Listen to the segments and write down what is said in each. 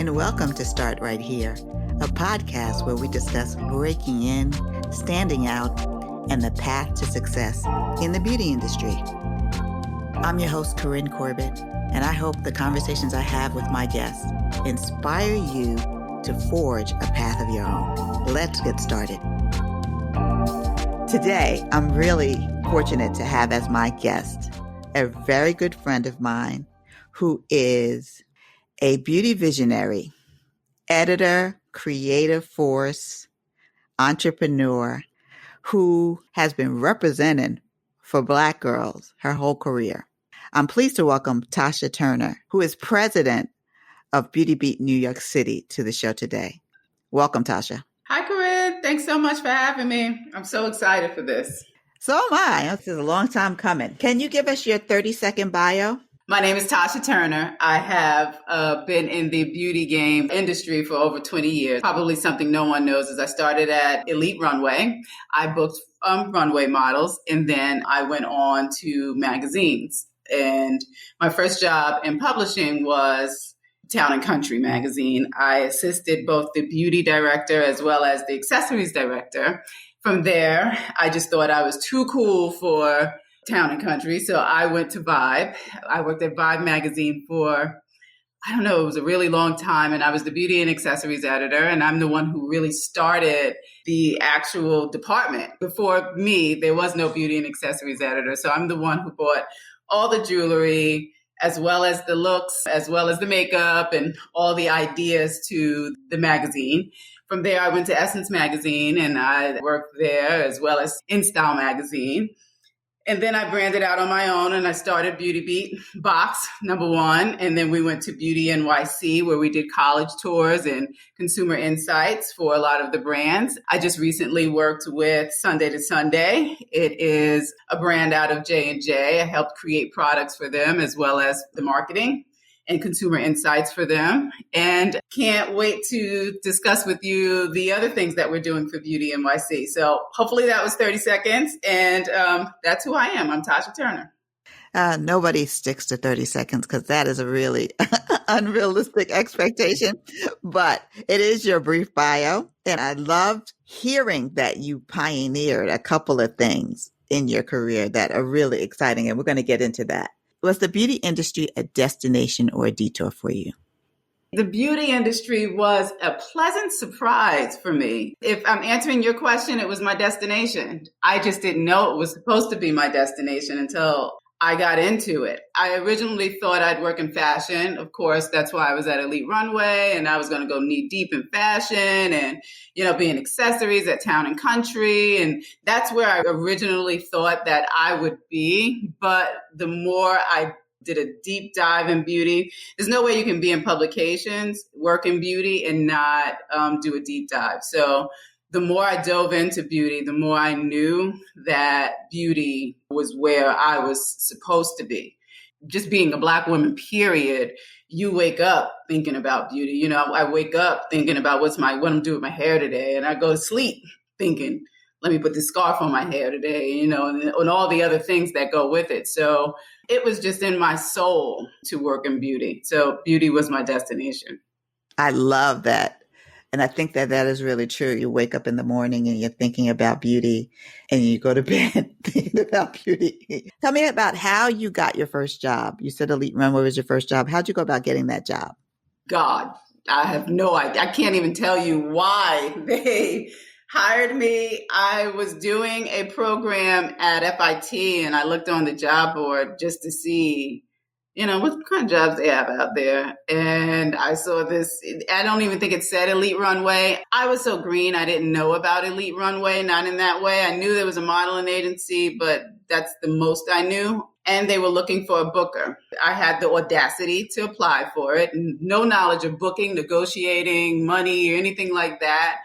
and welcome to Start Right Here, a podcast where we discuss breaking in, standing out, and the path to success in the beauty industry. I'm your host, Corinne Corbett, and I hope the conversations I have with my guests inspire you to forge a path of your own. Let's get started. Today, I'm really fortunate to have as my guest a very good friend of mine who is a beauty visionary, editor, creative force, entrepreneur, who has been representing for Black girls her whole career. I'm pleased to welcome Tasha Turner, who is president of Beat New York City, to the show today. Welcome, Tasha. Hi, Corinne. Thanks so much for having me. I'm so excited for this. So am I. This is a long time coming. Can you give us your 30-second bio? My name is Tasha Turner. I have been in the beauty game industry for over 20 years. Probably something no one knows is I started at Elite Runway. I booked runway models, and then I went on to magazines. And my first job in publishing was Town and Country magazine. I assisted both the beauty director as well as the accessories director. From there, I just thought I was too cool for Town and Country, so I went to Vibe. I worked at Vibe magazine for, it was a really long time, and I was the beauty and accessories editor, and I'm the one who really started the actual department. Before me, there was no beauty and accessories editor, so I'm the one who bought all the jewelry, as well as the looks, as well as the makeup and all the ideas to the magazine. From there, I went to Essence magazine and I worked there, as well as InStyle magazine. And then I branded out on my own and I started Beauty Beat Box, #1. And then we went to Beauty NYC, where we did college tours and consumer insights for a lot of the brands. I just recently worked with Sunday to Sunday. It is a brand out of J&J. I helped create products for them, as well as the marketing and consumer insights for them. And can't wait to discuss with you the other things that we're doing for Beauty NYC. So hopefully that was 30 seconds. And that's who I am. I'm Tasha Turner. Nobody sticks to 30 seconds because that is a really unrealistic expectation. But it is your brief bio. And I loved hearing that you pioneered a couple of things in your career that are really exciting. And we're going to get into that. Was the beauty industry a destination or a detour for you? The beauty industry was a pleasant surprise for me. If I'm answering your question, it was my destination. I just didn't know it was supposed to be my destination until I got into it. I originally thought I'd work in fashion. Of course, that's why I was at Elite Runway, and I was going to go knee deep in fashion and, be in accessories at Town and Country. And that's where I originally thought that I would be. But the more I did a deep dive in beauty, there's no way you can be in publications, work in beauty, and not do a deep dive. So the more I dove into beauty, the more I knew that beauty was where I was supposed to be. Just being a Black woman, period, you wake up thinking about beauty. I wake up thinking about what I'm going to do with my hair today. And I go to sleep thinking, let me put this scarf on my hair today, and all the other things that go with it. So it was just in my soul to work in beauty. So beauty was my destination. I love that. And I think that is really true. You wake up in the morning and you're thinking about beauty, and you go to bed thinking about beauty. Tell me about how you got your first job. You said Elite Runway was your first job. How'd you go about getting that job? God, I have no idea. I can't even tell you why they hired me. I was doing a program at FIT and I looked on the job board just to see what kind of jobs they have out there. And I saw this, I don't even think it said Elite Runway. I was so green, I didn't know about Elite Runway, not in that way. I knew there was a modeling agency, but that's the most I knew. And they were looking for a booker. I had the audacity to apply for it. No knowledge of booking, negotiating, money, or anything like that.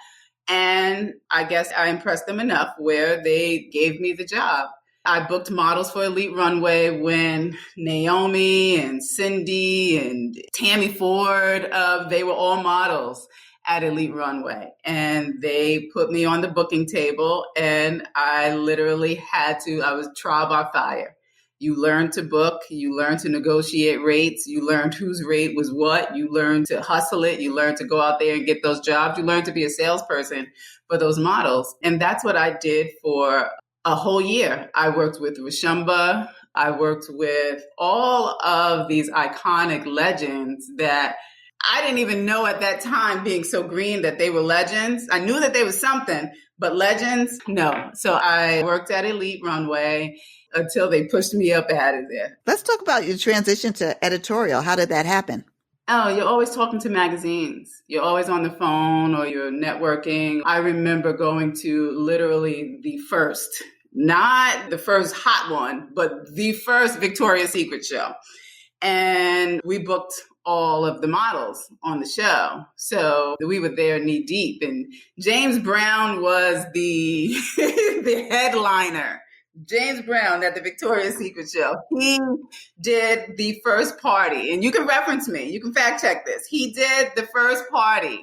And I guess I impressed them enough where they gave me the job. I booked models for Elite Runway when Naomi and Cindy and Tammy Ford, they were all models at Elite Runway. And they put me on the booking table, and I literally I was trial by fire. You learned to book, you learned to negotiate rates, you learned whose rate was what, you learned to hustle it, you learned to go out there and get those jobs, you learned to be a salesperson for those models. And that's what I did for a whole year. I worked with Rashumba, I worked with all of these iconic legends that I didn't even know at that time, being so green, that they were legends. I knew that they were something, but legends, no. So I worked at Elite Runway until they pushed me up out of there. Let's talk about your transition to editorial. How did that happen? Oh, you're always talking to magazines. You're always on the phone or you're networking. I remember going to literally the first, not the first hot one, but the first Victoria's Secret show. And we booked all of the models on the show. So we were there knee deep. And James Brown was the, the headliner. James Brown at the Victoria's Secret show. He did the first party. And you can reference me. You can fact check this. He did the first party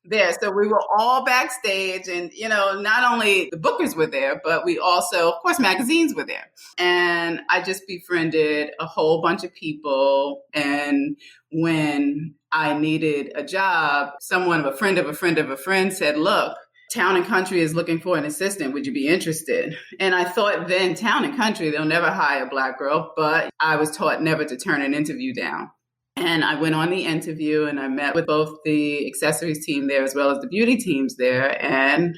there. So we were all backstage and, not only the bookers were there, but we also, of course, magazines were there. And I just befriended a whole bunch of people. And when I needed a job, someone, a friend of a friend of a friend said, look, Town and Country is looking for an assistant. Would you be interested? And I thought then Town and Country, they'll never hire a Black girl, but I was taught never to turn an interview down. And I went on the interview and I met with both the accessories team there as well as the beauty teams there. And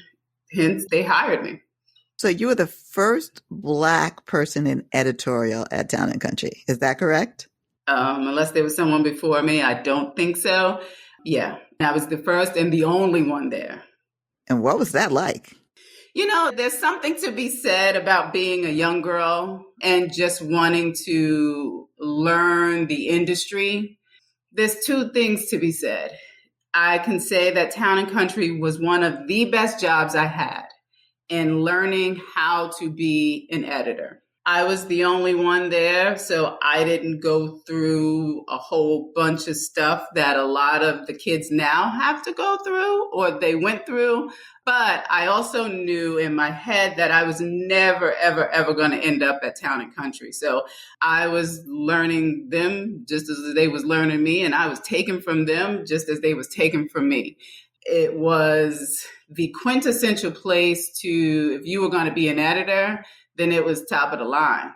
hence they hired me. So you were the first Black person in editorial at Town and Country. Is that correct? Unless there was someone before me, I don't think so. Yeah, I was the first and the only one there. And what was that like? There's something to be said about being a young girl and just wanting to learn the industry. There's two things to be said. I can say that Town and Country was one of the best jobs I had in learning how to be an editor. I was the only one there, so I didn't go through a whole bunch of stuff that a lot of the kids now have to go through or they went through. But I also knew in my head that I was never, ever, ever going to end up at Town and Country. So I was learning them just as they was learning me, and I was taken from them just as they was taken from me. It was the quintessential place to, if you were going to be an editor, then it was top of the line.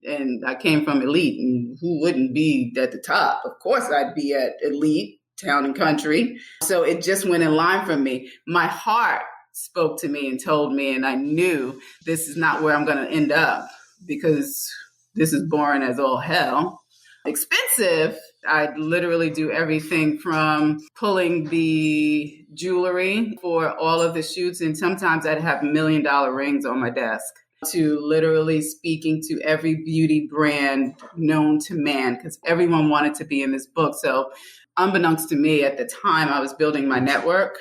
And I came from Elite, and who wouldn't be at the top? Of course, I'd be at Elite, Town and Country. So it just went in line for me. My heart spoke to me and told me, and I knew this is not where I'm going to end up because this is boring as all hell. Expensive. I'd literally do everything from pulling the jewelry for all of the shoots, and sometimes I'd have $1 million rings on my desk, to literally speaking to every beauty brand known to man, because everyone wanted to be in this book. So unbeknownst to me, at the time, I was building my network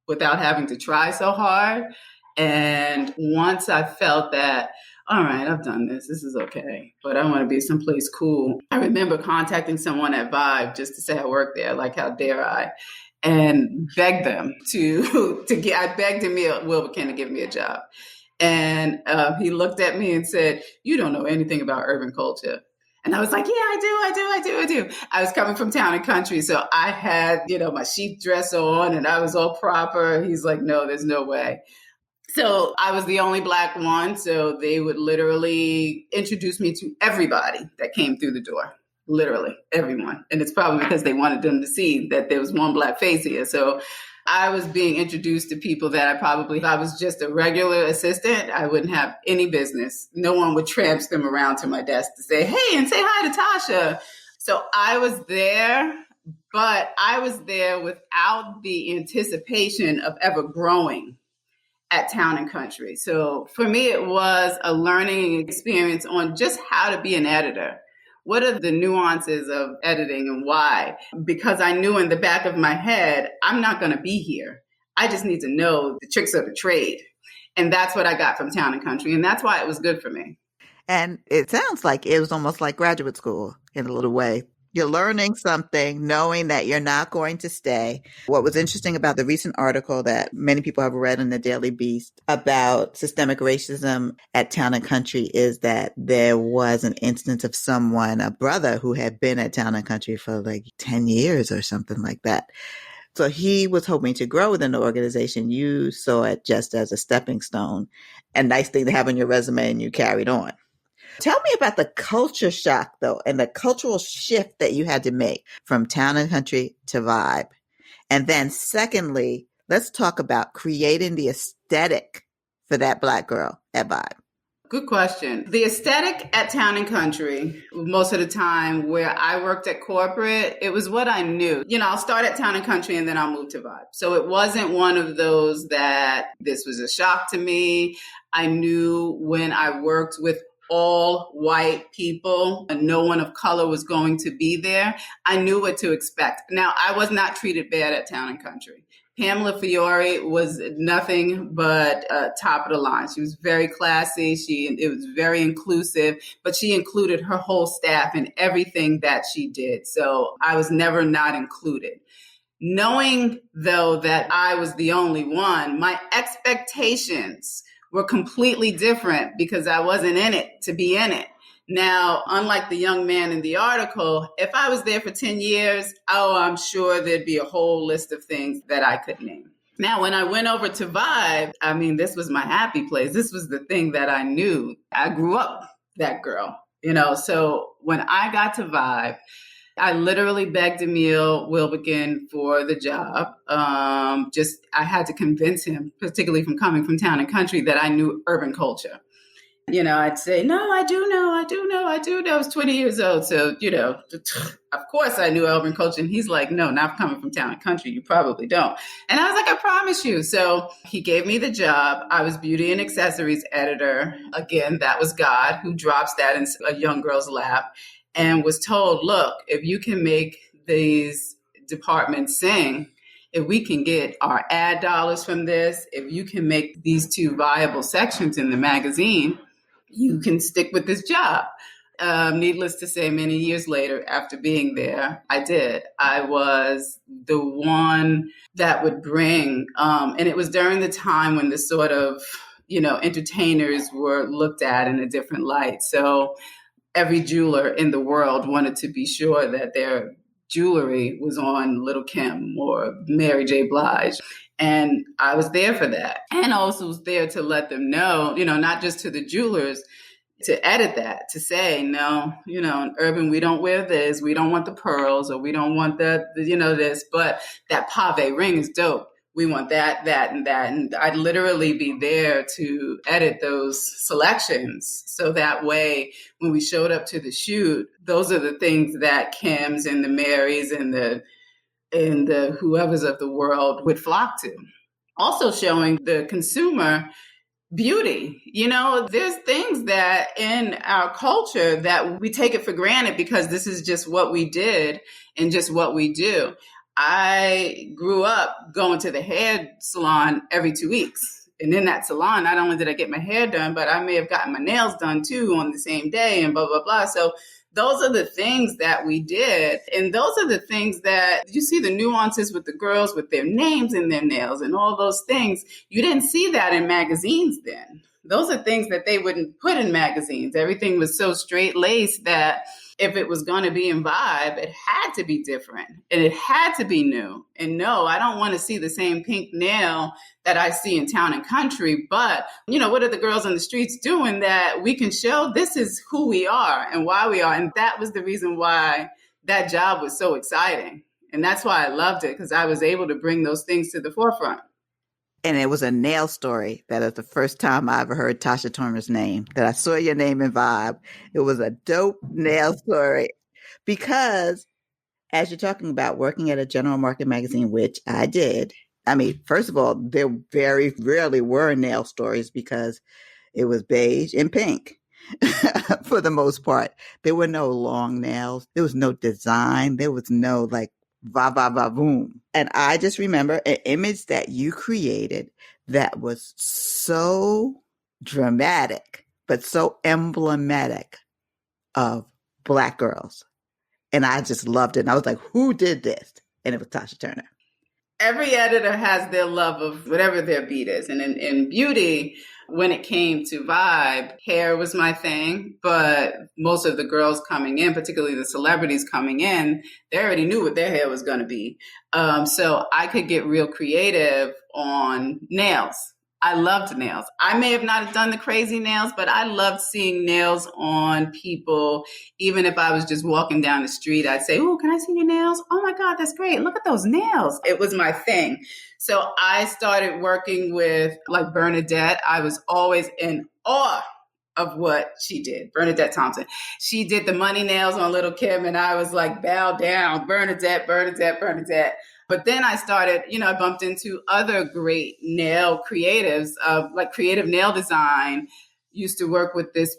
without having to try so hard. And once I felt that, all right, I've done this. This is okay, but I want to be someplace cool. I remember contacting someone at Vibe just to say I work there, like how dare I, and begged them to get, I begged him, Wilbur Ken, to give me a job. And he looked at me and said, you don't know anything about urban culture. And I was like, yeah, I do. I was coming from Town and Country. So I had, my sheath dress on and I was all proper. He's like, no, there's no way. So I was the only Black one. So they would literally introduce me to everybody that came through the door. Literally everyone. And it's probably because they wanted them to see that there was one Black face here. So I was being introduced to people that if I was just a regular assistant, I wouldn't have any business. No one would tramp them around to my desk to say, hey, and say hi to Tasha. So I was there, but I was there without the anticipation of ever growing at Town and Country. So for me, it was a learning experience on just how to be an editor. What are the nuances of editing and why? Because I knew in the back of my head, I'm not going to be here. I just need to know the tricks of the trade. And that's what I got from Town and Country. And that's why it was good for me. And it sounds like it was almost like graduate school in a little way. You're learning something, knowing that you're not going to stay. What was interesting about the recent article that many people have read in the Daily Beast about systemic racism at Town and Country is that there was an instance of someone, a brother who had been at Town and Country for like 10 years or something like that. So he was hoping to grow within the organization. You saw it just as a stepping stone, a nice thing to have on your resume, and you carried on. Tell me about the culture shock, though, and the cultural shift that you had to make from Town and Country to Vibe. And then secondly, let's talk about creating the aesthetic for that Black girl at Vibe. Good question. The aesthetic at Town and Country, most of the time where I worked at corporate, it was what I knew. I'll start at Town and Country and then I'll move to Vibe. So it wasn't one of those that this was a shock to me. I knew when I worked with all white people and no one of color was going to be there, I knew what to expect. Now, I was not treated bad at Town and Country. Pamela Fiore was nothing but top of the line. She was very classy. It was very inclusive, but she included her whole staff in everything that she did. So I was never not included. Knowing, though, that I was the only one, my expectations were completely different because I wasn't in it to be in it. Now, unlike the young man in the article, if I was there for 10 years, I'm sure there'd be a whole list of things that I could name. Now, when I went over to Vibe, this was my happy place. This was the thing that I knew. I grew up that girl, So when I got to Vibe, I literally begged Emil Wilbekin for the job. I had to convince him, particularly from coming from Town and Country, that I knew urban culture. I'd say, no, I do know. I was 20 years old. So, of course I knew urban culture. And he's like, no, not coming from Town and Country. You probably don't. And I was like, I promise you. So he gave me the job. I was beauty and accessories editor. Again, that was God who drops that in a young girl's lap and was told, look, if you can make these departments sing, if we can get our ad dollars from this, if you can make these two viable sections in the magazine, you can stick with this job. Needless to say, many years later, after being there, I did. I was the one that would bring, and it was during the time when the sort of, entertainers were looked at in a different light. So every jeweler in the world wanted to be sure that their jewelry was on Little Kim or Mary J. Blige. And I was there for that. And also was there to let them know, not just to the jewelers, to edit that, to say, no, in urban, we don't wear this. We don't want the pearls or we don't want the this, but that pave ring is dope. We want that, and that. And I'd literally be there to edit those selections. So that way, when we showed up to the shoot, those are the things that Kims and the Marys and the whoever's of the world would flock to. Also showing the consumer beauty. There's things that in our culture that we take it for granted because this is just what we did and just what we do. I grew up going to the hair salon every 2 weeks. And in that salon, not only did I get my hair done, but I may have gotten my nails done too on the same day and blah, blah, blah. So those are the things that we did. And those are the things that you see the nuances with the girls with their names in their nails and all those things. You didn't see that in magazines then. Those are things that they wouldn't put in magazines. Everything was so straight-laced that if it was going to be in Vibe, it had to be different and it had to be new. And no, I don't want to see the same pink nail that I see in Town and Country. But, what are the girls on the streets doing that we can show this is who we are and why we are? And that was the reason why that job was so exciting. And that's why I loved it, because I was able to bring those things to the forefront. And it was a nail story. That is the first time I ever heard Tasha Turner's name, that I saw your name in Vibe. It was a dope nail story because as you're talking about working at a general market magazine, which I did, first of all, there very rarely were nail stories because it was beige and pink for the most part. There were no long nails. There was no design. There was no va, va, va, boom. And I just remember an image that you created that was so dramatic, but so emblematic of Black girls And I just loved it. And I was like, who did this? And it was Tasha Turner. Every editor has their love of whatever their beat is. And in beauty, when it came to vibe, hair was my thing. But most of the girls coming in, particularly the celebrities coming in, they already knew what their hair was going to be. So I could get real creative on nails. I loved nails. I may have not done the crazy nails, but I loved seeing nails on people. Even if I was just walking down the street, I'd say, oh, can I see your nails? Oh my God, that's great. Look at those nails. It was my thing. So I started working with like Bernadette. I was always in awe of what she did. Bernadette Thompson. She did the money nails on Little Kim, and I was like, bow down, Bernadette, Bernadette, Bernadette. But then I started, I bumped into other great nail creatives, like creative nail design. Used to work with this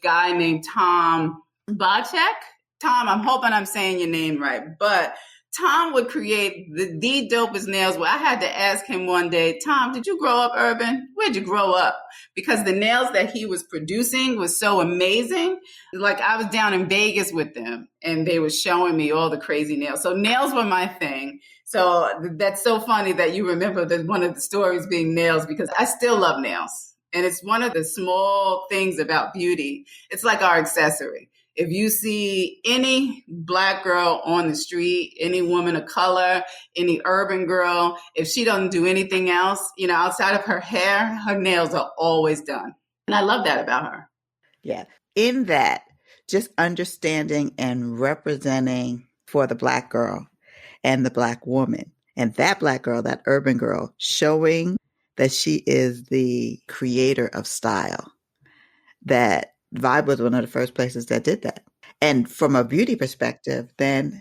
guy named Tom Bacek. Tom, I'm hoping I'm saying your name right, but Tom would create the dopest nails where I had to ask him one day, Tom, did you grow up urban? Where'd you grow up? Because the nails that he was producing was so amazing. Like I was down in Vegas with them and they were showing me all the crazy nails. So nails were my thing. So that's so funny that you remember one of the stories being nails, because I still love nails. And it's one of the small things about beauty. It's like our accessory. If you see any Black girl on the street, any woman of color, any urban girl, if she doesn't do anything else, outside of her hair, her nails are always done. And I love that about her. Yeah. In that, just understanding and representing for the Black girl and the Black woman, and that Black girl, that urban girl, showing that she is the creator of style, that Vibe was one of the first places that did that. And from a beauty perspective, then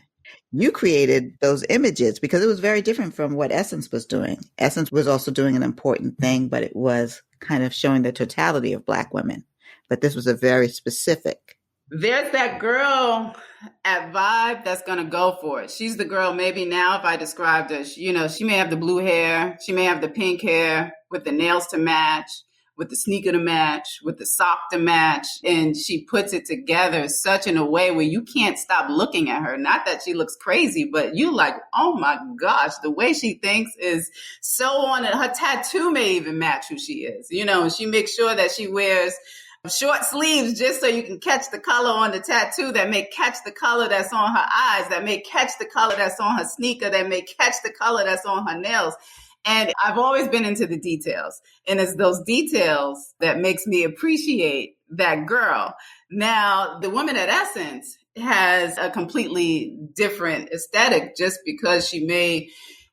you created those images because it was very different from what Essence was doing. Essence was also doing an important thing, but it was kind of showing the totality of Black women. But this was a very specific. There's that girl at Vibe that's going to go for it. She's the girl, maybe now if I described her, she may have the blue hair, she may have the pink hair with the nails to match, with the sneaker to match, with the sock to match. And she puts it together such in a way where you can't stop looking at her. Not that she looks crazy, but you like, oh my gosh, the way she thinks is so on it. Her tattoo may even match who she is, and she makes sure that she wears short sleeves just so you can catch the color on the tattoo that may catch the color that's on her eyes, that may catch the color that's on her sneaker, that may catch the color that's on her nails. And I've always been into the details. And it's those details that makes me appreciate that girl. Now, the woman at Essence has a completely different aesthetic just because she may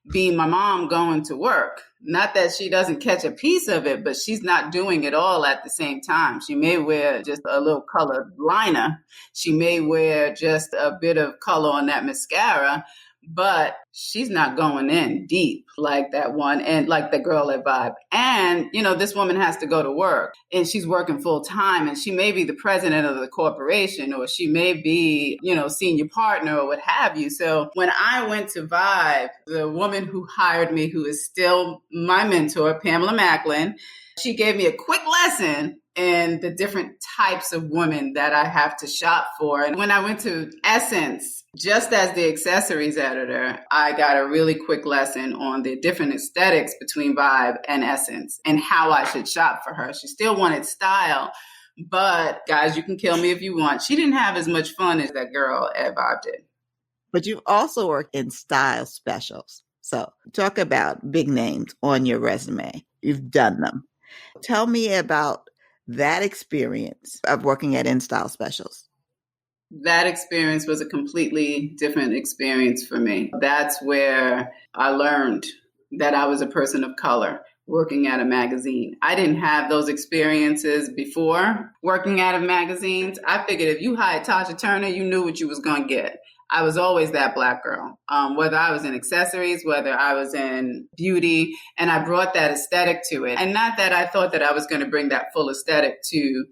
be my mom going to work. Not that she doesn't catch a piece of it, but she's not doing it all at the same time. She may wear just a little colored liner. She may wear just a bit of color on that mascara, but she's not going in deep like that one and like the girl at Vibe. And, this woman has to go to work and she's working full time and she may be the president of the corporation or she may be, senior partner or what have you. So when I went to Vibe, the woman who hired me, who is still my mentor, Pamela Macklin, she gave me a quick lesson in the different types of women that I have to shop for. And when I went to Essence, just as the accessories editor, I got a really quick lesson on the different aesthetics between Vibe and Essence and how I should shop for her. She still wanted style, but guys, you can kill me if you want. She didn't have as much fun as that girl at Vibe did. But you've also worked in style specials. So talk about big names on your resume. You've done them. Tell me about that experience of working at InStyle specials. That experience was a completely different experience for me. That's where I learned that I was a person of color working at a magazine. I didn't have those experiences before working at magazines. I figured if you hired Tasha Turner, you knew what you was going to get. I was always that Black girl, whether I was in accessories, whether I was in beauty, and I brought that aesthetic to it. And not that I thought that I was going to bring that full aesthetic to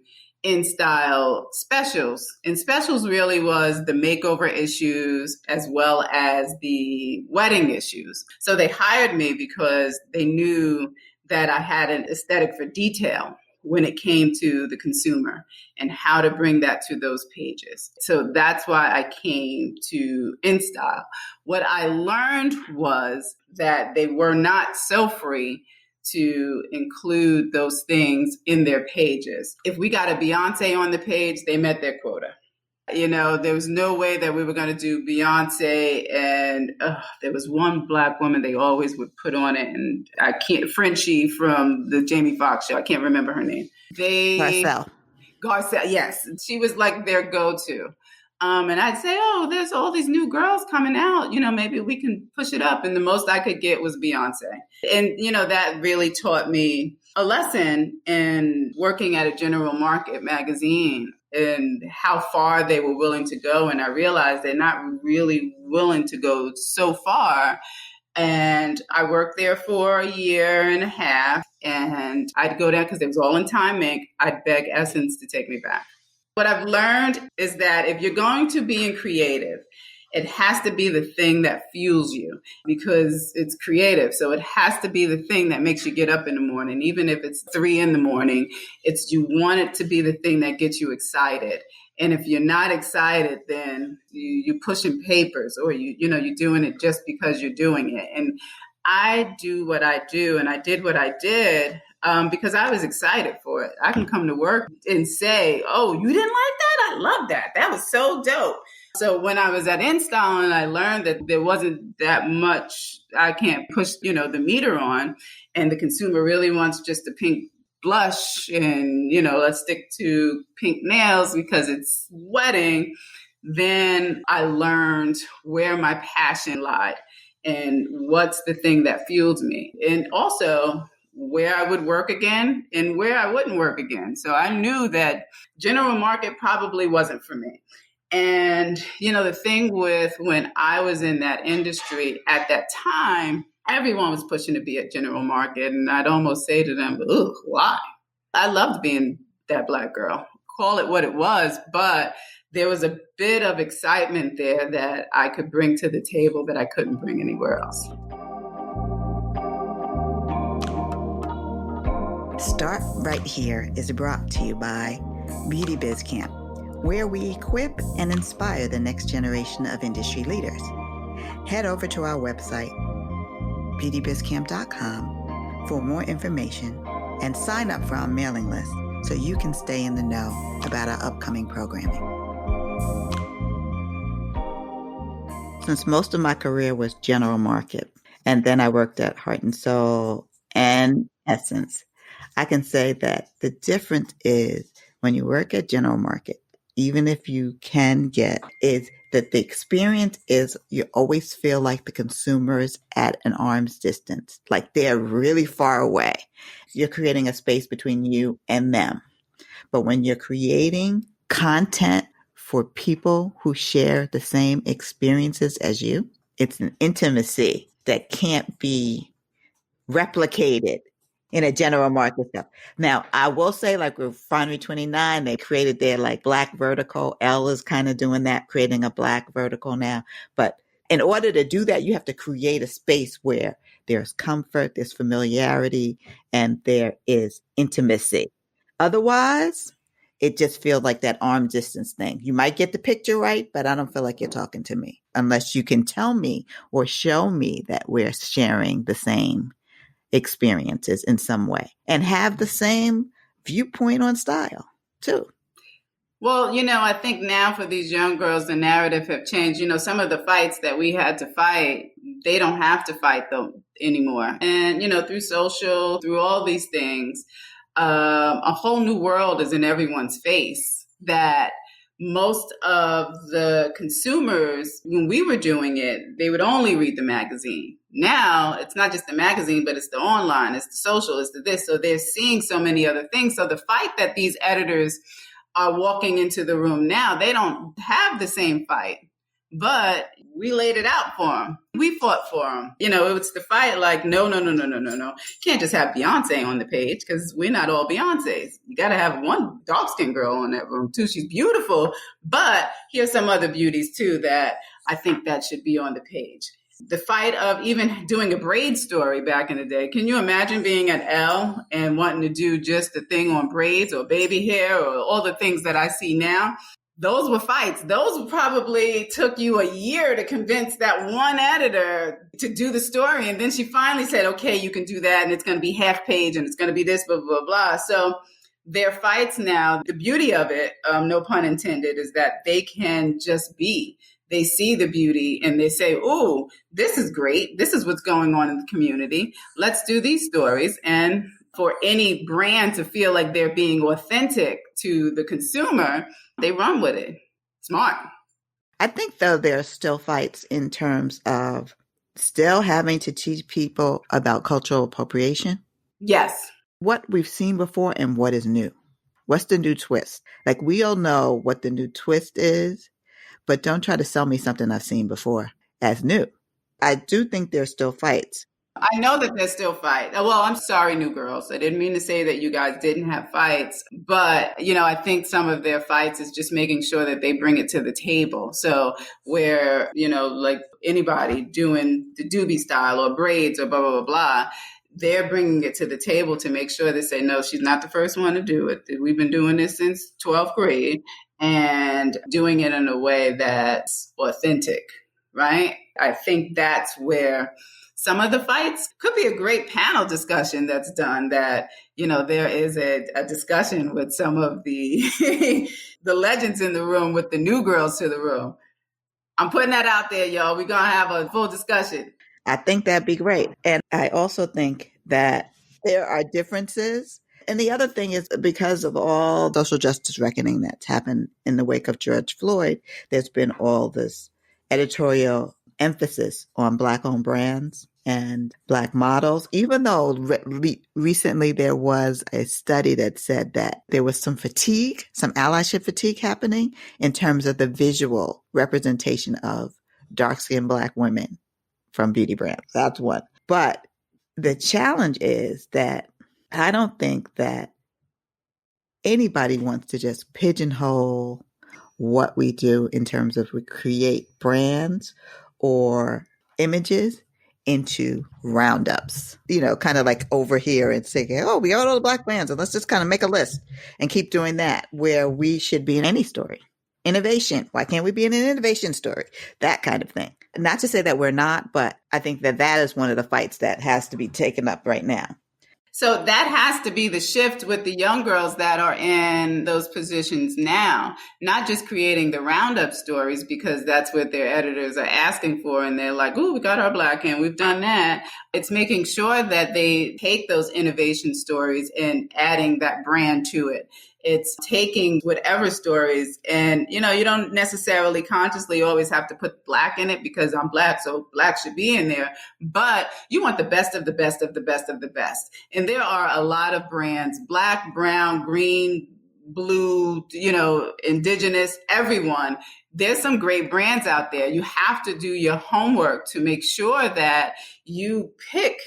InStyle specials. And specials really was the makeover issues as well as the wedding issues. So they hired me because they knew that I had an aesthetic for detail. when it came to the consumer and how to bring that to those pages. So that's why I came to InStyle. What I learned was that they were not so free to include those things in their pages. If we got a Beyonce on the page, they met their quota. There was no way that we were going to do Beyonce, and there was one Black woman they always would put on it, and I can't, Frenchie from the Jamie Foxx show, I can't remember her name. Garcelle, yes. She was like their go-to. And I'd say, there's all these new girls coming out, maybe we can push it up. And the most I could get was Beyonce. And, that really taught me a lesson in working at a general market magazine and how far they were willing to go. And I realized they're not really willing to go so far. And I worked there for a year and a half, and I'd go down because it was all in Time Inc. I'd beg Essence to take me back. What I've learned is that if you're going to be in creative, it has to be the thing that fuels you because it's creative. So it has to be the thing that makes you get up in the morning. Even if it's 3 a.m, you want it to be the thing that gets you excited. And if you're not excited, then you're pushing papers or you're doing it just because you're doing it. And I do what I do, and I did what I did because I was excited for it. I can come to work and say, "Oh, you didn't like that? I love that. That was so dope." So when I was at InStyle and I learned that there wasn't that much I can't push, the meter on, and the consumer really wants just a pink blush and, let's stick to pink nails because it's wedding, then I learned where my passion lied and what's the thing that fuels me. And also where I would work again and where I wouldn't work again. So I knew that general market probably wasn't for me. And, the thing with when I was in that industry at that time, everyone was pushing to be at general market. And I'd almost say to them, "Ugh, why?" I loved being that Black girl. Call it what it was. But there was a bit of excitement there that I could bring to the table that I couldn't bring anywhere else. Start Right Here is brought to you by Beauty Biz Camp, where we equip and inspire the next generation of industry leaders. Head over to our website, beautybizcamp.com, for more information and sign up for our mailing list so you can stay in the know about our upcoming programming. Since most of my career was general market, and then I worked at Heart and Soul and Essence, I can say that the difference is when you work at general market, even if you can get, is that the experience is you always feel like the consumer is at an arm's distance, like they're really far away. You're creating a space between you and them. But when you're creating content for people who share the same experiences as you, it's an intimacy that can't be replicated in a general market stuff. Now, I will say, like with Refinery 29, they created their Black vertical. Elle is kind of doing that, creating a Black vertical now. But in order to do that, you have to create a space where there's comfort, there's familiarity, and there is intimacy. Otherwise, it just feels like that arm distance thing. You might get the picture right, but I don't feel like you're talking to me unless you can tell me or show me that we're sharing the same experiences in some way and have the same viewpoint on style too. Well, I think now for these young girls, the narrative have changed. Some of the fights that we had to fight, they don't have to fight them anymore. And, through social, through all these things, a whole new world is in everyone's face that most of the consumers, when we were doing it, they would only read the magazine. Now, it's not just the magazine, but it's the online, it's the social, it's the this. So they're seeing so many other things. So the fight that these editors are walking into the room now, they don't have the same fight. But we laid it out for them. We fought for them. It was the fight no. You can't just have Beyonce on the page because we're not all Beyoncés. You got to have one dark-skinned girl on that room too. She's beautiful, but here's some other beauties too that I think that should be on the page. the fight of even doing a braid story back in the day. Can you imagine being at Elle and wanting to do just a thing on braids or baby hair or all the things that I see now? Those were fights. Those probably took you a year to convince that one editor to do the story. And then she finally said, okay, you can do that. And it's going to be half page and it's going to be this, blah, blah, blah. So their fights now, the beauty of it, no pun intended, is that they can just be. They see the beauty and they say, oh, this is great. This is what's going on in the community. Let's do these stories. And for any brand to feel like they're being authentic to the consumer, they run with it. Smart. I think, though, there are still fights in terms of still having to teach people about cultural appropriation. Yes. What we've seen before and what is new. What's the new twist? Like, we all know what the new twist is, but don't try to sell me something I've seen before as new. I do think there's still fights. I know that there's still fight. Well, I'm sorry, new girls. I didn't mean to say that you guys didn't have fights, but, I think some of their fights is just making sure that they bring it to the table. So where, like anybody doing the doobie style or braids or blah, blah, blah, blah, they're bringing it to the table to make sure they say, no, she's not the first one to do it. We've been doing this since 12th grade and doing it in a way that's authentic, right? I think that's where some of the fights could be a great panel discussion that's done that, there is a discussion with some of the the legends in the room with the new girls to the room. I'm putting that out there, y'all. We're going to have a full discussion. I think that'd be great. And I also think that there are differences. And the other thing is, because of all social justice reckoning that's happened in the wake of George Floyd, there's been all this editorial emphasis on Black-owned brands and Black models, even though recently there was a study that said that there was some fatigue, some allyship fatigue happening in terms of the visual representation of dark-skinned Black women from beauty brands. That's one. But the challenge is that I don't think that anybody wants to just pigeonhole what we do in terms of we create brands or images into roundups, kind of like over here and say, oh, we got all the Black brands and let's just kind of make a list and keep doing that, where we should be in any story. Innovation. Why can't we be in an innovation story? That kind of thing. Not to say that we're not, but I think that is one of the fights that has to be taken up right now. So that has to be the shift with the young girls that are in those positions now, not just creating the roundup stories because that's what their editors are asking for. And they're like, oh, we got our Black and we've done that. It's making sure that they take those innovation stories and adding that brand to it. It's taking whatever stories and, you don't necessarily consciously always have to put Black in it because I'm Black, so Black should be in there. But you want the best of the best of the best of the best. And there are a lot of brands, Black, brown, green, blue, indigenous, everyone. There's some great brands out there. You have to do your homework to make sure that you pick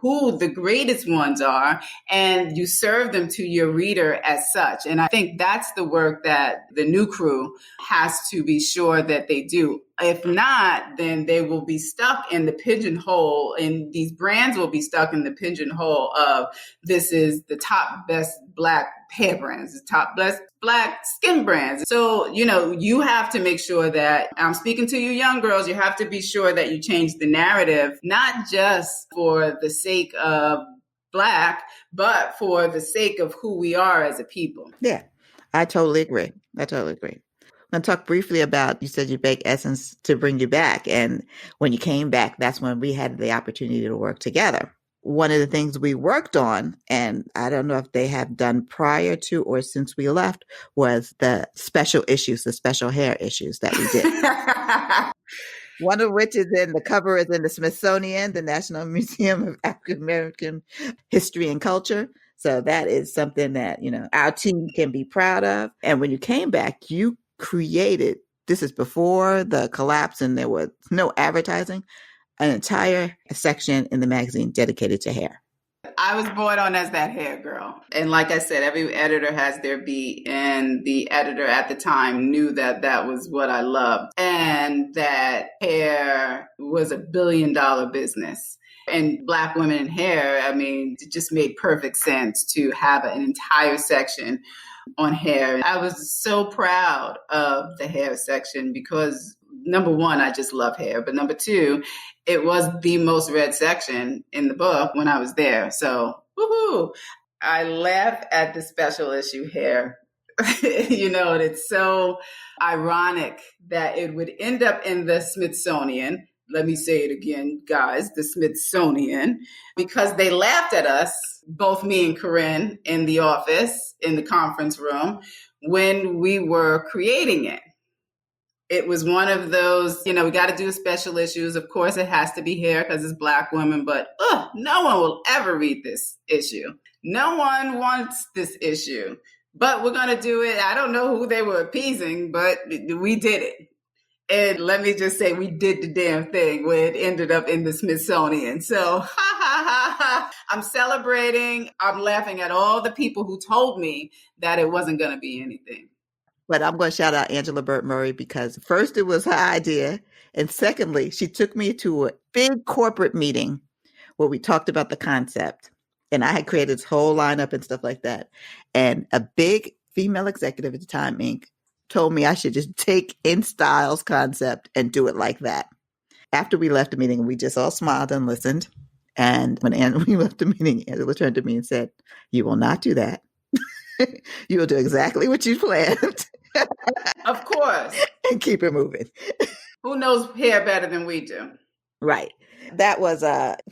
who the greatest ones are and you serve them to your reader as such. And I think that's the work that the new crew has to be sure that they do. If not, then they will be stuck in the pigeonhole, and these brands will be stuck in the pigeonhole of this is the top best Black hair brands, the top best Black skin brands. So, you have to make sure that, I'm speaking to you young girls, you have to be sure that you change the narrative, not just for the sake of Black, but for the sake of who we are as a people. Yeah, I totally agree. I'm going to talk briefly about, you said you baked Essence to bring you back. And when you came back, that's when we had the opportunity to work together. One of the things we worked on, and I don't know if they have done prior to or since we left, was the special issues, the special hair issues that we did. One of which is the cover is in the Smithsonian, the National Museum of African American History and Culture. So that is something that, our team can be proud of. And when you came back, you created, this is before the collapse and there was no advertising, an entire section in the magazine dedicated to hair. I was born on as that hair girl. And like I said, every editor has their beat, and the editor at the time knew that that was what I loved. And understand that hair was $1 billion business. And Black women in hair, I mean, it just made perfect sense to have an entire section on hair. I was so proud of the hair section because number one, I just love hair. But number two, it was the most read section in the book when I was there. So, woohoo! I laugh at the special issue hair. And it's so ironic that it would end up in the Smithsonian. Let me say it again, guys, the Smithsonian, because they laughed at us, both me and Corinne, in the office, in the conference room, when we were creating it. It was one of those, we got to do special issues. Of course, it has to be hair because it's Black women, but no one will ever read this issue. No one wants this issue, but we're going to do it. I don't know who they were appeasing, but we did it. And let me just say, we did the damn thing where it ended up in the Smithsonian. So, I'm celebrating. I'm laughing at all the people who told me that it wasn't going to be anything. But I'm going to shout out Angela Burt Murray because first it was her idea. And secondly, she took me to a big corporate meeting where we talked about the concept. And I had created this whole lineup and stuff like that. And a big female executive at the time, Inc., told me I should just take InStyle's concept and do it like that. After we left the meeting, we just all smiled and listened. And when we left the meeting, Angela turned to me and said, "You will not do that. You will do exactly what you planned." Of course. And keep it moving. Who knows hair better than we do? Right. That was,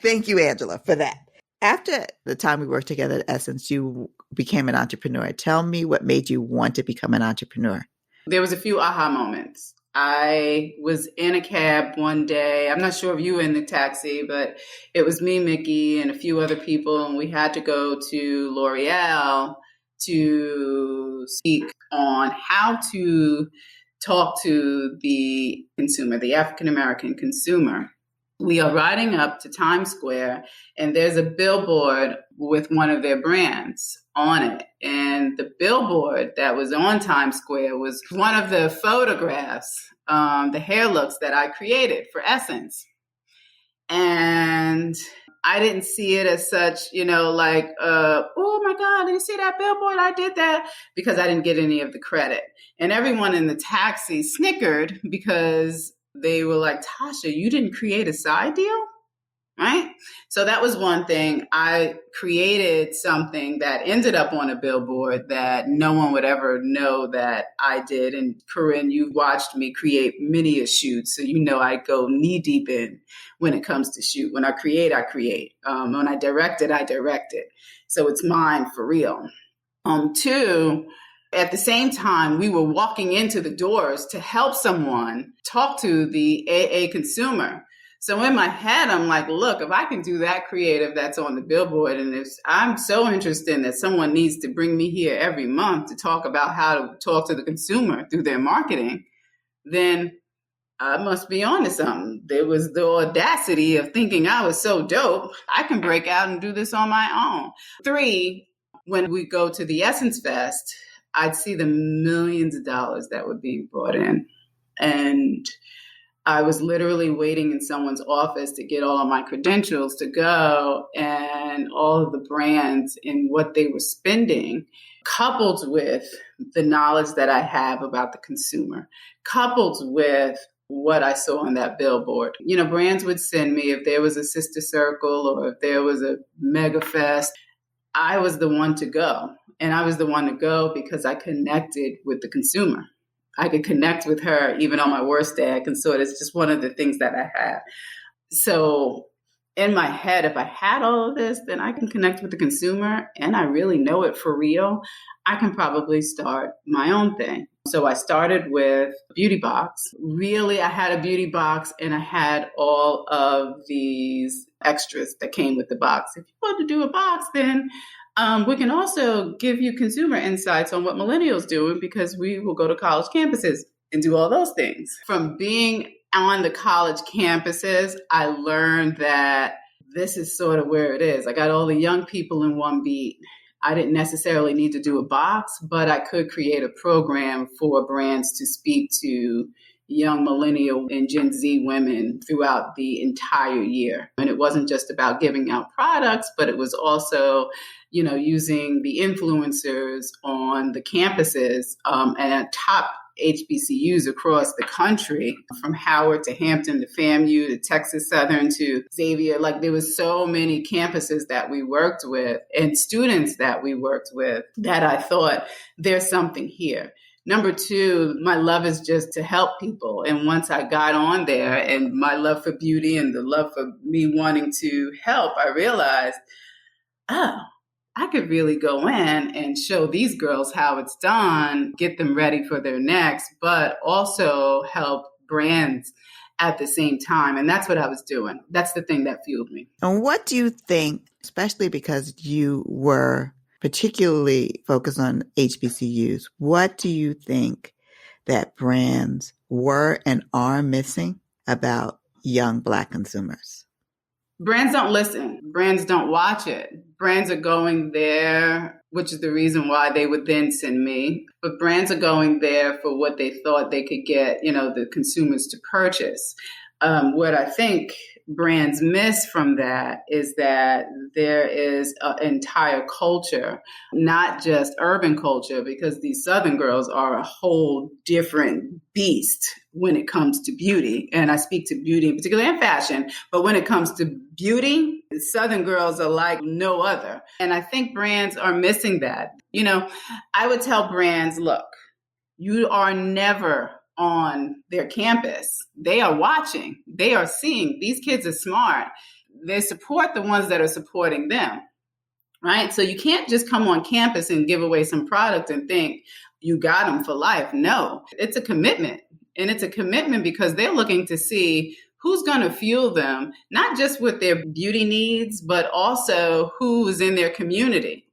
thank you, Angela, for that. After the time we worked together at Essence, you became an entrepreneur. Tell me what made you want to become an entrepreneur. There was a few aha moments. I was in a cab one day. I'm not sure if you were in the taxi, but it was me, Mickey, and a few other people. And we had to go to L'Oreal to speak on how to talk to the consumer, the African-American consumer. We are riding up to Times Square, and there's a billboard with one of their brands on it. And the billboard that was on Times Square was one of the photographs, the hair looks that I created for Essence. And I didn't see it as such, oh my God, did you see that billboard? I did that, because I didn't get any of the credit. And everyone in the taxi snickered because they were like, "Tasha, you didn't create a side deal?" Right? So that was one thing. I created something that ended up on a billboard that no one would ever know that I did. And Corinne, you've watched me create many a shoot. So I go knee deep in when it comes to shoot. When I create, I create. When I direct it, I direct it. So it's mine for real. Two, at the same time, we were walking into the doors to help someone talk to the AA consumer. So in my head, I'm like, look, if I can do that creative that's on the billboard, and if I'm so interested that someone needs to bring me here every month to talk about how to talk to the consumer through their marketing, then I must be onto something. There was the audacity of thinking I was so dope, I can break out and do this on my own. Three, when we go to the Essence Fest, I'd see the millions of dollars that were being brought in. And I was literally waiting in someone's office to get all of my credentials to go, and all of the brands and what they were spending, coupled with the knowledge that I have about the consumer, coupled with what I saw on that billboard. Brands would send me if there was a sister circle or if there was a mega fest. I was the one to go. And I was the one to go because I connected with the consumer. I could connect with her even on my worst day. I can sort of, it's just one of the things that I have. So in my head, if I had all of this, then I can connect with the consumer and I really know it for real. I can probably start my own thing. So I started with a beauty box. Really, I had a beauty box and I had all of these extras that came with the box. If you want to do a box, then we can also give you consumer insights on what millennials do, because we will go to college campuses and do all those things. From being on the college campuses, I learned that this is sort of where it is. I got all the young people in one beat. I didn't necessarily need to do a box, but I could create a program for brands to speak to young millennial and Gen Z women throughout the entire year. And it wasn't just about giving out products, but it was also, using the influencers on the campuses and top HBCUs across the country, from Howard to Hampton to FAMU to Texas Southern to Xavier. Like, there was so many campuses that we worked with and students that we worked with that I thought there's something here. Number two, my love is just to help people. And once I got on there and my love for beauty and the love for me wanting to help, I realized, I could really go in and show these girls how it's done, get them ready for their next, but also help brands at the same time. And that's what I was doing. That's the thing that fueled me. And what do you think, especially because you were particularly focused on HBCUs, what do you think that brands were and are missing about young Black consumers? Brands don't listen. Brands don't watch it. Brands are going there, which is the reason why they would then send me. But brands are going there for what they thought they could get, the consumers to purchase. What I think brands miss from that is that there is an entire culture, not just urban culture, because these Southern girls are a whole different beast when it comes to beauty. And I speak to beauty in particular and fashion, but when it comes to beauty, Southern girls are like no other. And I think brands are missing that. I would tell brands, look, you are never on their campus. They are watching. They are seeing. These kids are smart. They support the ones that are supporting them, right? So you can't just come on campus and give away some product and think you got them for life. No, it's a commitment. And it's a commitment because they're looking to see who's going to fuel them, not just with their beauty needs, but also who's in their community.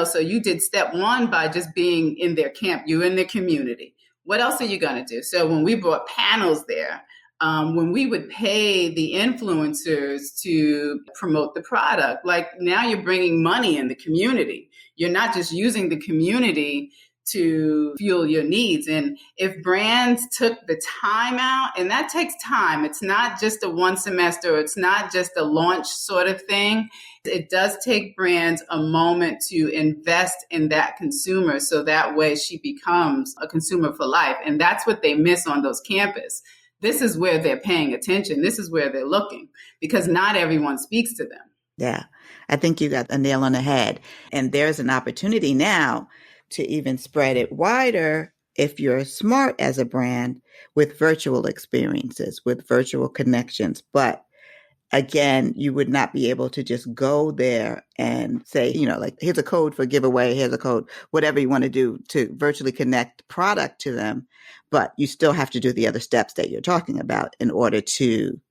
So you did step one by just being in their camp. You're in their community. What else are you going to do? So when we brought panels there, when we would pay the influencers to promote the product, like now you're bringing money in the community. You're not just using the community to fuel your needs. And if brands took the time out, and that takes time, it's not just a one semester, it's not just a launch sort of thing. It does take brands a moment to invest in that consumer so that way she becomes a consumer for life. And that's what they miss on those campuses. This is where they're paying attention. This is where they're looking because not everyone speaks to them. Yeah, I think you got a nail on the head. And there's an opportunity now to even spread it wider if you're smart as a brand with virtual experiences, with virtual connections. But again, you would not be able to just go there and say, like, here's a code for giveaway, here's a code, whatever you want to do to virtually connect product to them. But you still have to do the other steps that you're talking about in order to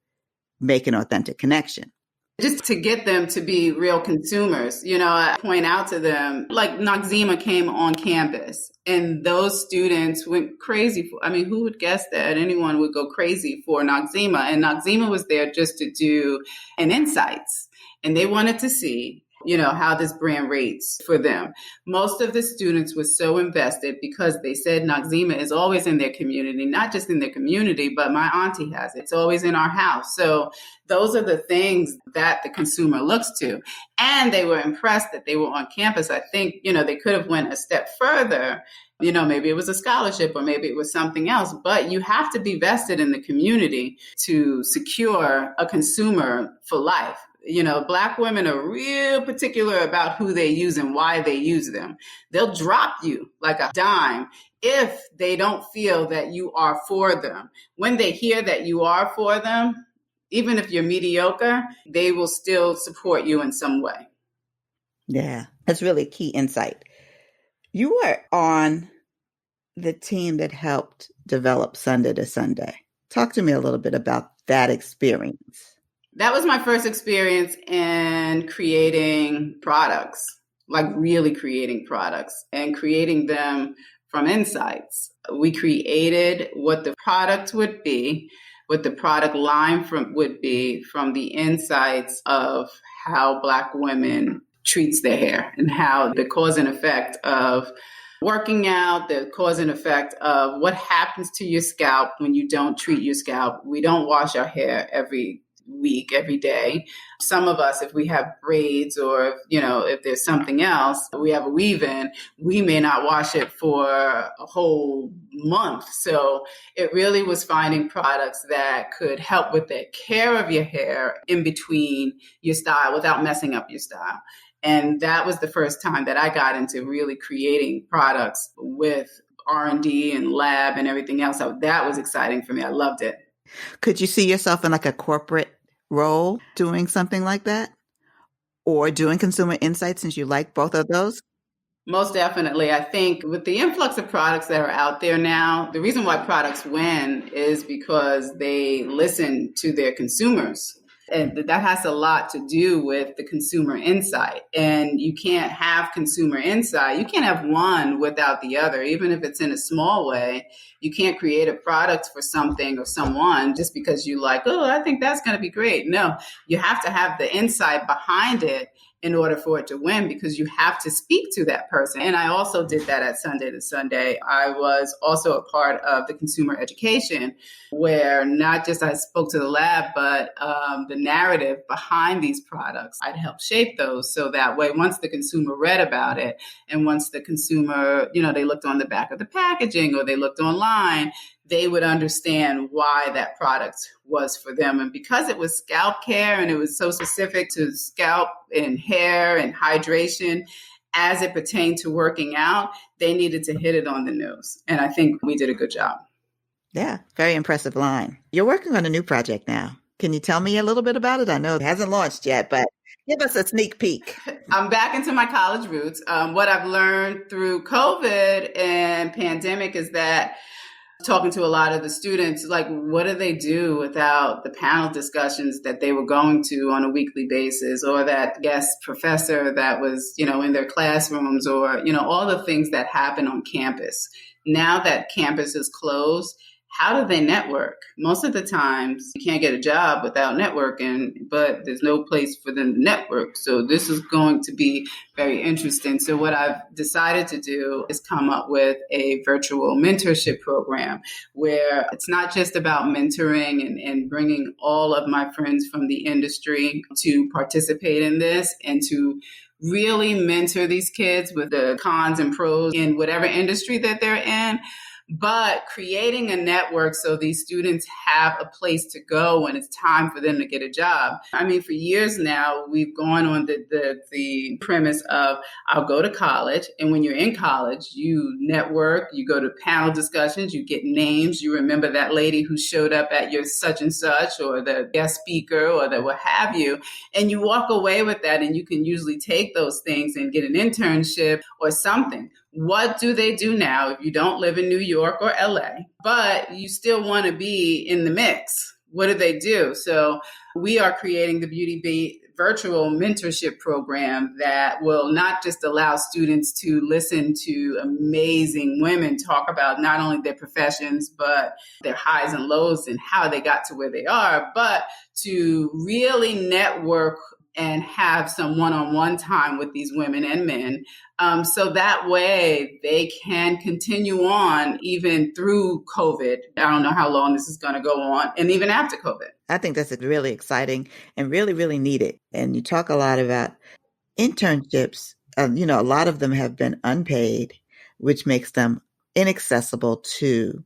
make an authentic connection. Just to get them to be real consumers, I point out to them, like Noxzema came on campus and those students went crazy. Who would guess that anyone would go crazy for Noxzema? And Noxzema was there just to do an insights and they wanted to see, how this brand rates for them. Most of the students were so invested because they said Noxzema is always in their community, not just in their community, but my auntie has it. It's always in our house. So those are the things that the consumer looks to. And they were impressed that they were on campus. I think, they could have went a step further. Maybe it was a scholarship or maybe it was something else, but you have to be vested in the community to secure a consumer for life. Black women are real particular about who they use and why they use them. They'll drop you like a dime if they don't feel that you are for them. When they hear that you are for them, even if you're mediocre, they will still support you in some way. Yeah, that's really key insight. You were on the team that helped develop Sunday to Sunday. Talk to me a little bit about that experience. That was my first experience in creating products, like really creating products and creating them from insights. We created what the product would be, what the product line would be from the insights of how Black women treats their hair and how the cause and effect of working out, the cause and effect of what happens to your scalp when you don't treat your scalp. We don't wash our hair every week, every day. Some of us, if we have braids or, if there's something else, we have a weave-in, we may not wash it for a whole month. So it really was finding products that could help with the care of your hair in between your style without messing up your style. And that was the first time that I got into really creating products with R&D and lab and everything else. So that was exciting for me. I loved it. Could you see yourself in like a corporate role doing something like that? Or doing consumer insights, since you like both of those? Most definitely. I think with the influx of products that are out there now, the reason why products win is because they listen to their consumers. And that has a lot to do with the consumer insight. And you can't have consumer insight. You can't have one without the other, even if it's in a small way. You can't create a product for something or someone just because you like, oh, I think that's going to be great. No, you have to have the insight behind it in order for it to win, because you have to speak to that person. And I also did that at Sunday to Sunday. I was also a part of the consumer education, where not just I spoke to the lab, but the narrative behind these products, I'd help shape those. So that way, once the consumer read about it, and once the consumer, they looked on the back of the packaging or they looked online, they would understand why that product was for them. And because it was scalp care and it was so specific to scalp and hair and hydration as it pertained to working out, they needed to hit it on the nose. And I think we did a good job. Yeah, very impressive line. You're working on a new project now. Can you tell me a little bit about it? I know it hasn't launched yet, but give us a sneak peek. I'm back into my college roots. What I've learned through COVID and pandemic is that talking to a lot of the students, like, what do they do without the panel discussions that they were going to on a weekly basis, or that guest professor that was, in their classrooms, or, all the things that happen on campus. Now that campus is closed, how do they network? Most of the times you can't get a job without networking, but there's no place for them to network. So this is going to be very interesting. So what I've decided to do is come up with a virtual mentorship program where it's not just about mentoring and bringing all of my friends from the industry to participate in this and to really mentor these kids with the cons and pros in whatever industry that they're in, but creating a network so these students have a place to go when it's time for them to get a job. I mean, for years now, we've gone on the premise of I'll go to college. And when you're in college, you network, you go to panel discussions, you get names, you remember that lady who showed up at your such and such, or the guest speaker, or the what have you. And you walk away with that, and you can usually take those things and get an internship or something. What do they do now if you don't live in New York or LA, but you still want to be in the mix? What do they do? So we are creating the Beauty Beat virtual mentorship program that will not just allow students to listen to amazing women talk about not only their professions, but their highs and lows and how they got to where they are, but to really network and have some one-on-one time with these women and men. So that way they can continue on even through COVID. I don't know how long this is going to go on, and even after COVID. I think that's really exciting and really, really needed. And you talk a lot about internships. A lot of them have been unpaid, which makes them inaccessible to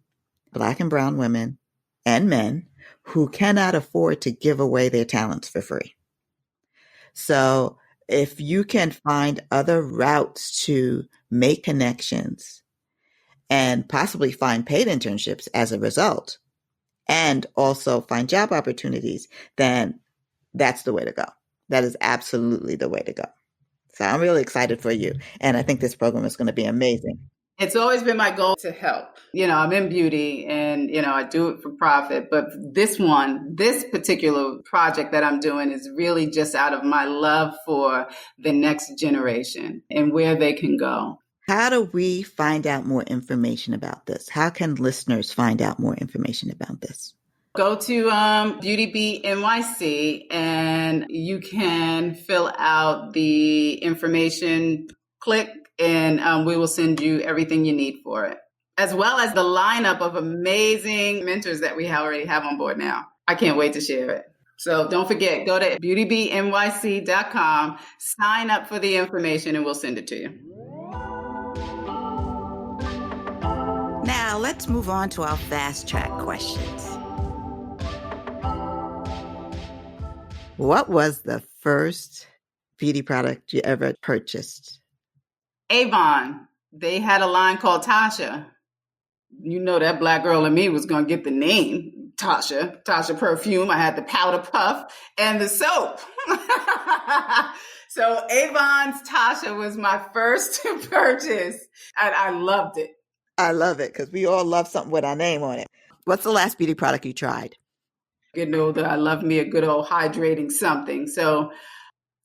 Black and brown women and men who cannot afford to give away their talents for free. So if you can find other routes to make connections and possibly find paid internships as a result, and also find job opportunities, then that's the way to go. That is absolutely the way to go. So I'm really excited for you. And I think this program is going to be amazing. It's always been my goal to help. I'm in beauty and, I do it for profit. But this particular project that I'm doing is really just out of my love for the next generation and where they can go. How do we find out more information about this? How can listeners find out more information about this? Go to Beat NYC and you can fill out the information click and we will send you everything you need for it, as well as the lineup of amazing mentors that we already have on board now. I can't wait to share it. So don't forget, go to beautybeatnyc.com, sign up for the information, and we'll send it to you. Now let's move on to our fast track questions. What was the first beauty product you ever purchased? Avon. They had a line called Tasha. You know that black girl in me was going to get the name Tasha perfume. I had the powder puff and the soap. So Avon's Tasha was my first purchase, and I loved it. I love it because we all love something with our name on it. What's the last beauty product you tried? Getting older, I love me a good old hydrating something. So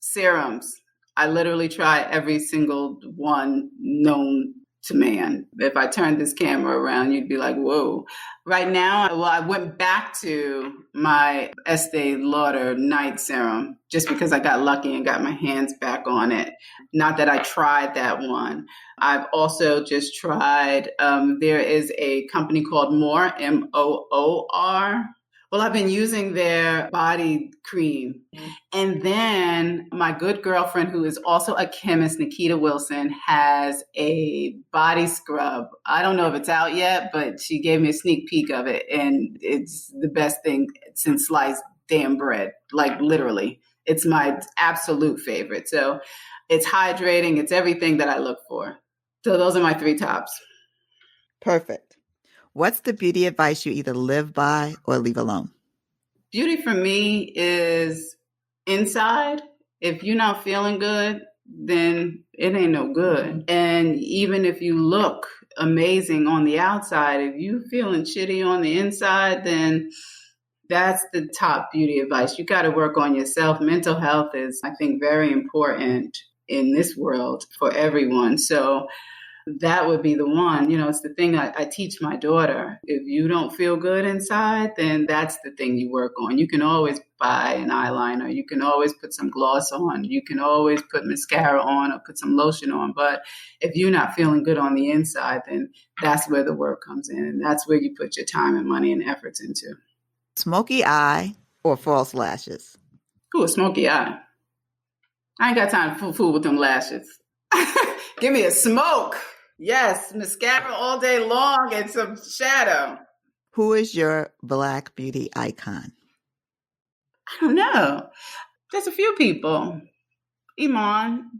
serums. I literally try every single one known to man. If I turned this camera around, you'd be like, whoa. Right now, well, I went back to my Estee Lauder night serum just because I got lucky and got my hands back on it. Not that I tried that one. I've also just tried, there is a company called Moor, Moor. Well, I've been using their body cream. And then my good girlfriend, who is also a chemist, Nikita Wilson, has a body scrub. I don't know if it's out yet, but she gave me a sneak peek of it. And it's the best thing since sliced damn bread. Like literally, it's my absolute favorite. So it's hydrating. It's everything that I look for. So those are my three tops. Perfect. What's the beauty advice you either live by or leave alone? Beauty for me is inside. If you're not feeling good, then it ain't no good. And even if you look amazing on the outside, if you feeling shitty on the inside, then that's the top beauty advice. You got to work on yourself. Mental health is, I think, very important in this world for everyone. So that would be the one. You know, it's the thing I teach my daughter. If you don't feel good inside, then that's the thing you work on. You can always buy an eyeliner. You can always put some gloss on. You can always put mascara on or put some lotion on. But if you're not feeling good on the inside, then that's where the work comes in. And that's where you put your time and money and efforts into. Smoky eye or false lashes? Ooh, a smoky eye. I ain't got time to fool with them lashes. Give me a smoke. Yes, mascara all day long and some shadow. Who is your Black beauty icon? I don't know. There's a few people. Iman.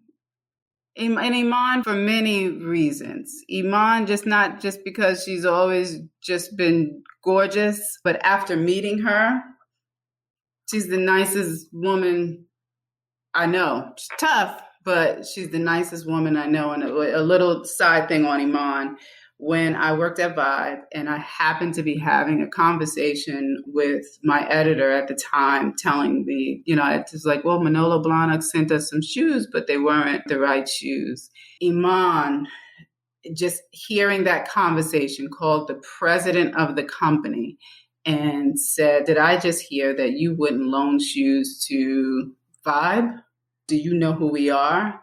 And Iman for many reasons. Iman not just because she's always just been gorgeous, but after meeting her, she's the nicest woman I know. She's tough, but she's the nicest woman I know. And a little side thing on Iman, when I worked at Vibe and I happened to be having a conversation with my editor at the time, telling me, you know, it was like, well, Manolo Blahnik sent us some shoes, but they weren't the right shoes. Iman, just hearing that conversation, called the president of the company and said, did I just hear that you wouldn't loan shoes to Vibe? Do you know who we are?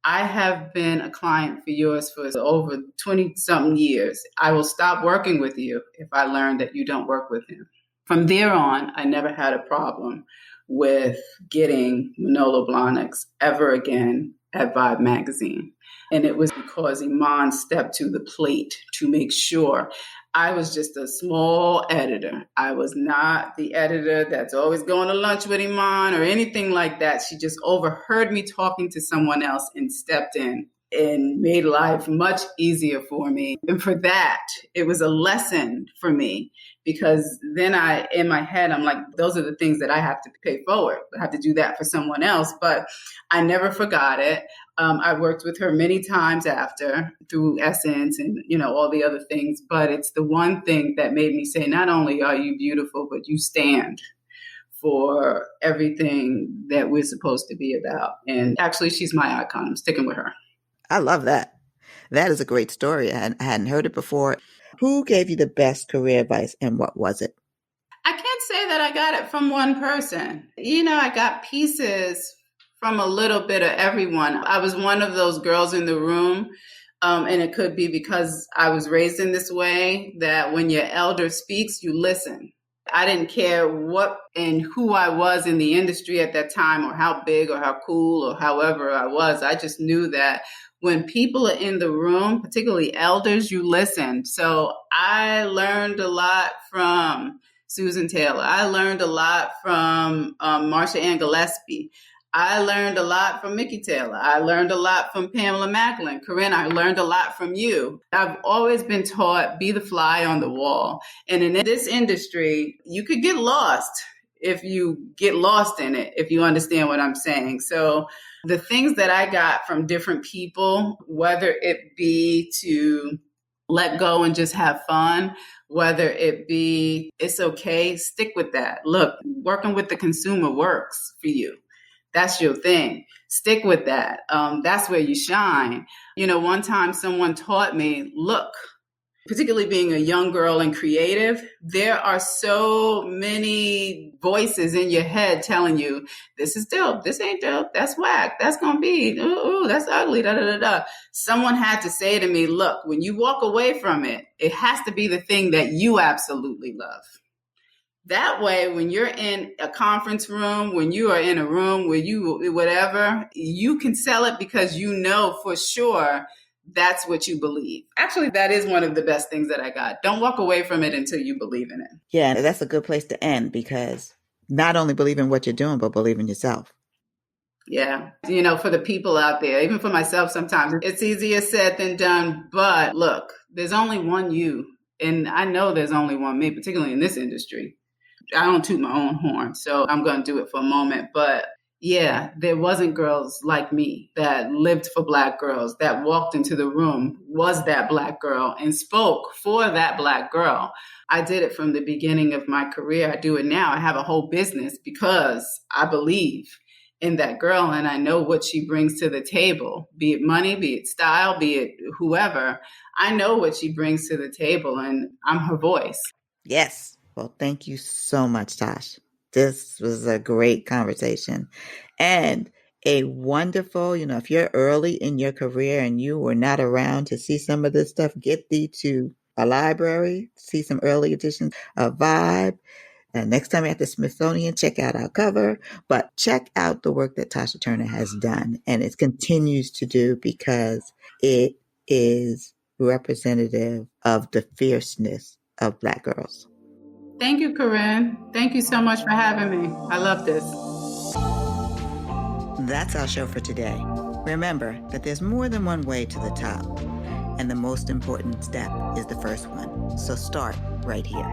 I have been a client for yours for over 20-something years. I will stop working with you if I learn that you don't work with him. From there on, I never had a problem with getting Manolo Blahniks ever again at Vibe magazine. And it was because Iman stepped to the plate to make sure. I was just a small editor. I was not the editor that's always going to lunch with Iman or anything like that. She just overheard me talking to someone else and stepped in and made life much easier for me. And for that, it was a lesson for me, because then in my head, I'm like, those are the things that I have to pay forward. I have to do that for someone else. But I never forgot it. I worked with her many times after through Essence and, you know, all the other things. But it's the one thing that made me say, not only are you beautiful, but you stand for everything that we're supposed to be about. And actually, she's my icon. I'm sticking with her. I love that. That is a great story. I hadn't heard it before. Who gave you the best career advice and what was it? I can't say that I got it from one person. You know, I got pieces from a little bit of everyone. I was one of those girls in the room, and it could be because I was raised in this way, that when your elder speaks, you listen. I didn't care what and who I was in the industry at that time, or how big or how cool or however I was. I just knew that when people are in the room, particularly elders, you listen. So I learned a lot from Susan Taylor. I learned a lot from Marsha Ann Gillespie. I learned a lot from Mickey Taylor. I learned a lot from Pamela Macklin. Corinne, I learned a lot from you. I've always been taught, be the fly on the wall. And in this industry, you could get lost if you get lost in it, if you understand what I'm saying. So the things that I got from different people, whether it be to let go and just have fun, whether it be it's okay, stick with that. Look, working with the consumer works for you. That's your thing. Stick with that. That's where you shine. One time someone taught me, look, particularly being a young girl and creative, there are so many voices in your head telling you, this is dope, this ain't dope, that's whack, that's going to be, ooh, that's ugly, da, da, da, da. Someone had to say to me, look, when you walk away from it, it has to be the thing that you absolutely love. That way, when you're in a conference room, when you are in a room where whatever, you can sell it because you know for sure that's what you believe. Actually, that is one of the best things that I got. Don't walk away from it until you believe in it. Yeah, that's a good place to end, because not only believe in what you're doing, but believe in yourself. Yeah. For the people out there, even for myself, sometimes it's easier said than done. But look, there's only one you. And I know there's only one me, particularly in this industry. I don't toot my own horn, so I'm going to do it for a moment. But yeah, there wasn't girls like me that lived for Black girls, that walked into the room, was that Black girl, and spoke for that Black girl. I did it from the beginning of my career. I do it now. I have a whole business because I believe in that girl and I know what she brings to the table, be it money, be it style, be it whoever. I know what she brings to the table and I'm her voice. Yes. Well, thank you so much, Tosh. This was a great conversation and a wonderful, if you're early in your career and you were not around to see some of this stuff, get thee to a library, see some early editions of Vibe. Next time at the Smithsonian, check out our cover, but check out the work that Tasha Turner has done and it continues to do, because it is representative of the fierceness of Black girls. Thank you, Corinne. Thank you so much for having me. I love this. That's our show for today. Remember that there's more than one way to the top, and the most important step is the first one. So start right here.